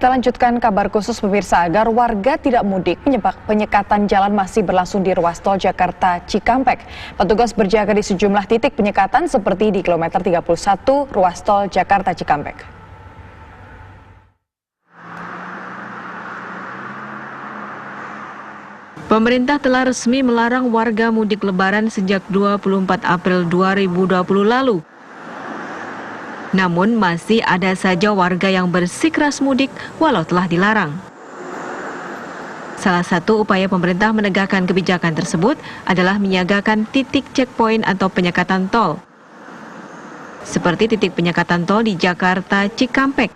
Kita lanjutkan kabar khusus pemirsa agar warga tidak mudik. Penyekatan jalan masih berlangsung di ruas tol Jakarta Cikampek. Petugas berjaga di sejumlah titik penyekatan seperti di kilometer 31 ruas tol Jakarta Cikampek. Pemerintah telah resmi melarang warga mudik lebaran sejak 24 April 2020 lalu. Namun masih ada saja warga yang bersikeras mudik walau telah dilarang. Salah satu upaya pemerintah menegakkan kebijakan tersebut adalah menyiagakan titik checkpoint atau penyekatan tol. Seperti titik penyekatan tol di Jakarta Cikampek.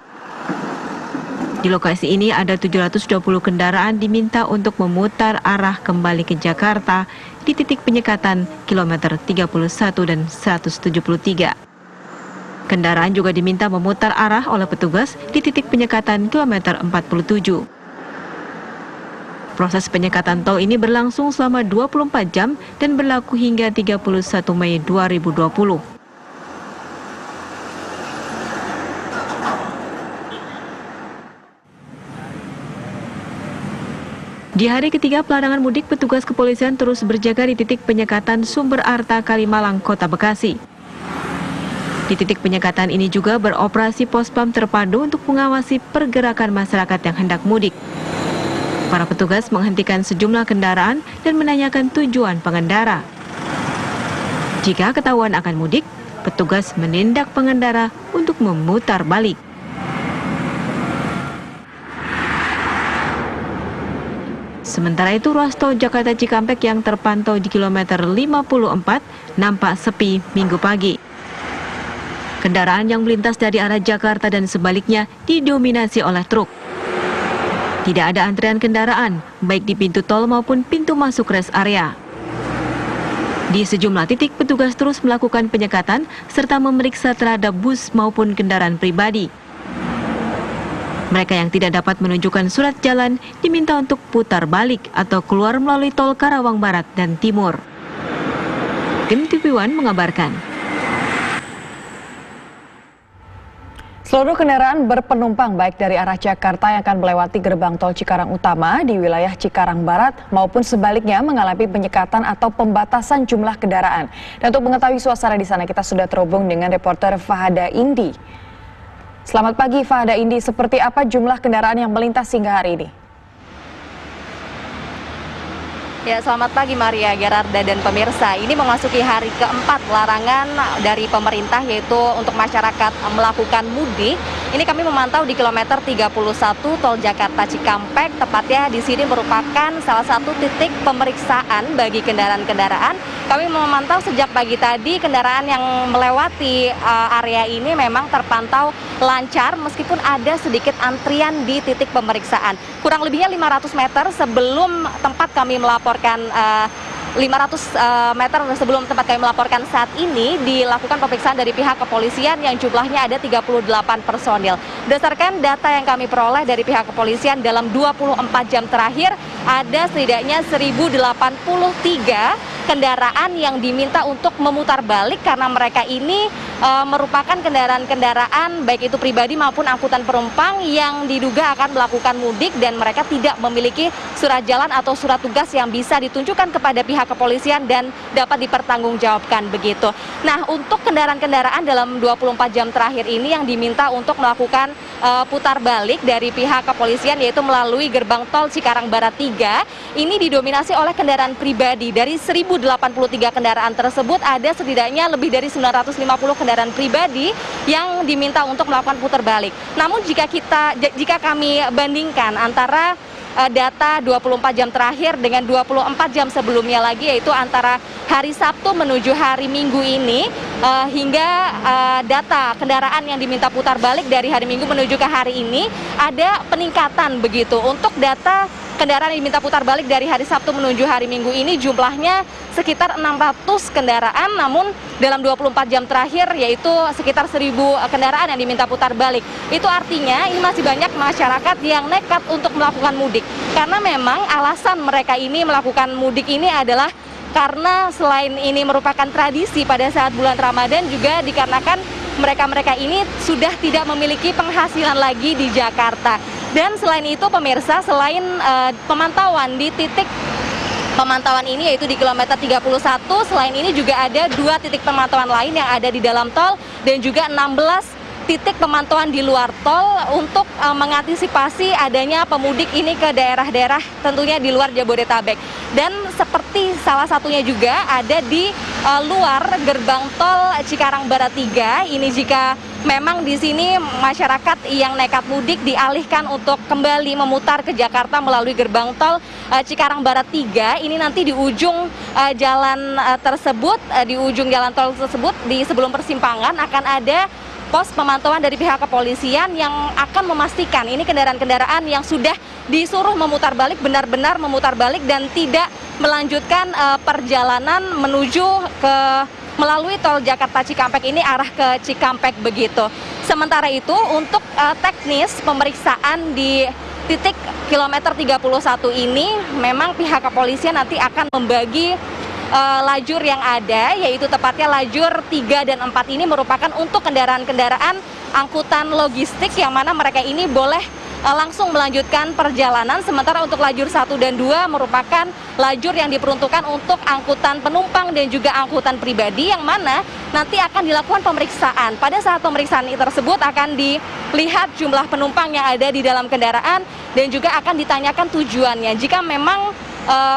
Di lokasi ini ada 720 kendaraan diminta untuk memutar arah kembali ke Jakarta di titik penyekatan kilometer 31 dan 173. Kendaraan juga diminta memutar arah oleh petugas di titik penyekatan kilometer 47. Proses penyekatan tol ini berlangsung selama 24 jam dan berlaku hingga 31 Mei 2020. Di hari ketiga pelarangan mudik, petugas kepolisian terus berjaga di titik penyekatan Sumber Arta, Kalimalang, Kota Bekasi. Di titik penyekatan ini juga beroperasi pospam terpadu untuk mengawasi pergerakan masyarakat yang hendak mudik. Para petugas menghentikan sejumlah kendaraan dan menanyakan tujuan pengendara. Jika ketahuan akan mudik, petugas menindak pengendara untuk memutar balik. Sementara itu, ruas tol Jakarta Cikampek yang terpantau di kilometer 54 nampak sepi Minggu pagi. Kendaraan yang melintas dari arah Jakarta dan sebaliknya didominasi oleh truk. Tidak ada antrean kendaraan, baik di pintu tol maupun pintu masuk rest area. Di sejumlah titik, petugas terus melakukan penyekatan serta memeriksa terhadap bus maupun kendaraan pribadi. Mereka yang tidak dapat menunjukkan surat jalan diminta untuk putar balik atau keluar melalui tol Karawang Barat dan Timur. Tim TV One mengabarkan. Seluruh kendaraan berpenumpang baik dari arah Jakarta yang akan melewati gerbang tol Cikarang Utama di wilayah Cikarang Barat maupun sebaliknya mengalami penyekatan atau pembatasan jumlah kendaraan. Dan untuk mengetahui suasana di sana kita sudah terhubung dengan reporter Fahada Indi. Selamat pagi Fahada Indi, seperti apa jumlah kendaraan yang melintas hingga hari ini? Ya, selamat pagi Maria, Gerarda dan pemirsa. Ini memasuki hari keempat larangan dari pemerintah yaitu untuk masyarakat melakukan mudik. Ini kami memantau di kilometer 31 tol Jakarta Cikampek, tepatnya di sini merupakan salah satu titik pemeriksaan bagi kendaraan-kendaraan. Kami memantau sejak pagi tadi kendaraan yang melewati area ini memang terpantau lancar meskipun ada sedikit antrian di titik pemeriksaan. Kurang lebihnya 500 meter sebelum tempat kami melaporkan 500 meter sebelum tempat kami melaporkan saat ini dilakukan pemeriksaan dari pihak kepolisian yang jumlahnya ada 38 personil. Berdasarkan data yang kami peroleh dari pihak kepolisian dalam 24 jam terakhir ada setidaknya 1083 kendaraan yang diminta untuk memutar balik karena mereka ini merupakan kendaraan-kendaraan baik itu pribadi maupun angkutan penumpang yang diduga akan melakukan mudik dan mereka tidak memiliki surat jalan atau surat tugas yang bisa ditunjukkan kepada pihak kepolisian dan dapat dipertanggungjawabkan begitu. Nah, untuk kendaraan-kendaraan dalam 24 jam terakhir ini yang diminta untuk melakukan putar balik dari pihak kepolisian yaitu melalui gerbang tol Cikarang Barat 3 ini didominasi oleh kendaraan pribadi. Dari 1083 kendaraan tersebut ada setidaknya lebih dari 950 kendaraan pribadi yang diminta untuk melakukan putar balik. Namun jika kami bandingkan antara data 24 jam terakhir dengan 24 jam sebelumnya lagi yaitu antara hari Sabtu menuju hari Minggu ini hingga data kendaraan yang diminta putar balik dari hari Minggu menuju ke hari ini ada peningkatan begitu. Untuk data kendaraan yang diminta putar balik dari hari Sabtu menuju hari Minggu ini jumlahnya sekitar 600 kendaraan, namun dalam 24 jam terakhir yaitu sekitar 1000 kendaraan yang diminta putar balik. Itu artinya ini masih banyak masyarakat yang nekat untuk melakukan mudik. Karena memang alasan mereka ini melakukan mudik ini adalah karena selain ini merupakan tradisi pada saat bulan Ramadan juga dikarenakan mereka-mereka ini sudah tidak memiliki penghasilan lagi di Jakarta. Dan selain itu pemirsa, selain pemantauan di titik pemantauan ini yaitu di kilometer 31, selain ini juga ada 2 titik pemantauan lain yang ada di dalam tol dan juga 16 titik pemantauan di luar tol untuk mengantisipasi adanya pemudik ini ke daerah-daerah tentunya di luar Jabodetabek. Dan seperti salah satunya juga ada di luar gerbang tol Cikarang Barat 3, ini jika memang di sini masyarakat yang nekat mudik dialihkan untuk kembali memutar ke Jakarta melalui gerbang tol Cikarang Barat 3, ini nanti di ujung jalan tersebut, di ujung jalan tol tersebut di sebelum persimpangan akan ada pos pemantauan dari pihak kepolisian yang akan memastikan ini kendaraan-kendaraan yang sudah disuruh memutar balik benar-benar memutar balik dan tidak melanjutkan perjalanan menuju ke melalui tol Jakarta Cikampek ini arah ke Cikampek begitu. Sementara itu untuk teknis pemeriksaan di titik kilometer 31 ini memang pihak kepolisian nanti akan membagi lajur yang ada, yaitu tepatnya lajur 3 dan 4 ini merupakan untuk kendaraan-kendaraan angkutan logistik yang mana mereka ini boleh langsung melanjutkan perjalanan, sementara untuk lajur 1 dan 2 merupakan lajur yang diperuntukkan untuk angkutan penumpang dan juga angkutan pribadi yang mana nanti akan dilakukan pemeriksaan. Pada saat pemeriksaan tersebut akan dilihat jumlah penumpang yang ada di dalam kendaraan dan juga akan ditanyakan tujuannya. Jika memang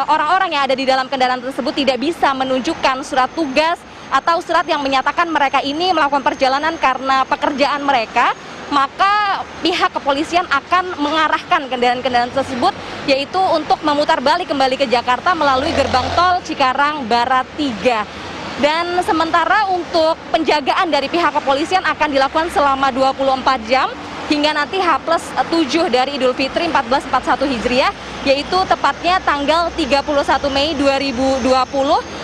orang-orang yang ada di dalam kendaraan tersebut tidak bisa menunjukkan surat tugas atau surat yang menyatakan mereka ini melakukan perjalanan karena pekerjaan mereka, maka pihak kepolisian akan mengarahkan kendaraan-kendaraan tersebut yaitu untuk memutar balik kembali ke Jakarta melalui gerbang tol Cikarang Barat 3. Dan sementara untuk penjagaan dari pihak kepolisian akan dilakukan selama 24 jam hingga nanti H+7 dari Idul Fitri 1441 Hijriah, yaitu tepatnya tanggal 31 Mei 2020.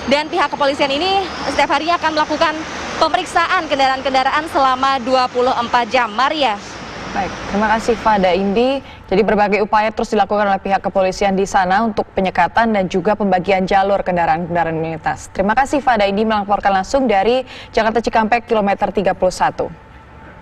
Dan pihak kepolisian ini setiap harinya akan melakukan pemeriksaan kendaraan-kendaraan selama 24 jam. Maria. Baik, terima kasih Fada Indi. Jadi berbagai upaya terus dilakukan oleh pihak kepolisian di sana untuk penyekatan dan juga pembagian jalur kendaraan-kendaraan melintas. Terima kasih Fada Indi melaporkan langsung dari Jakarta Cikampek kilometer 31.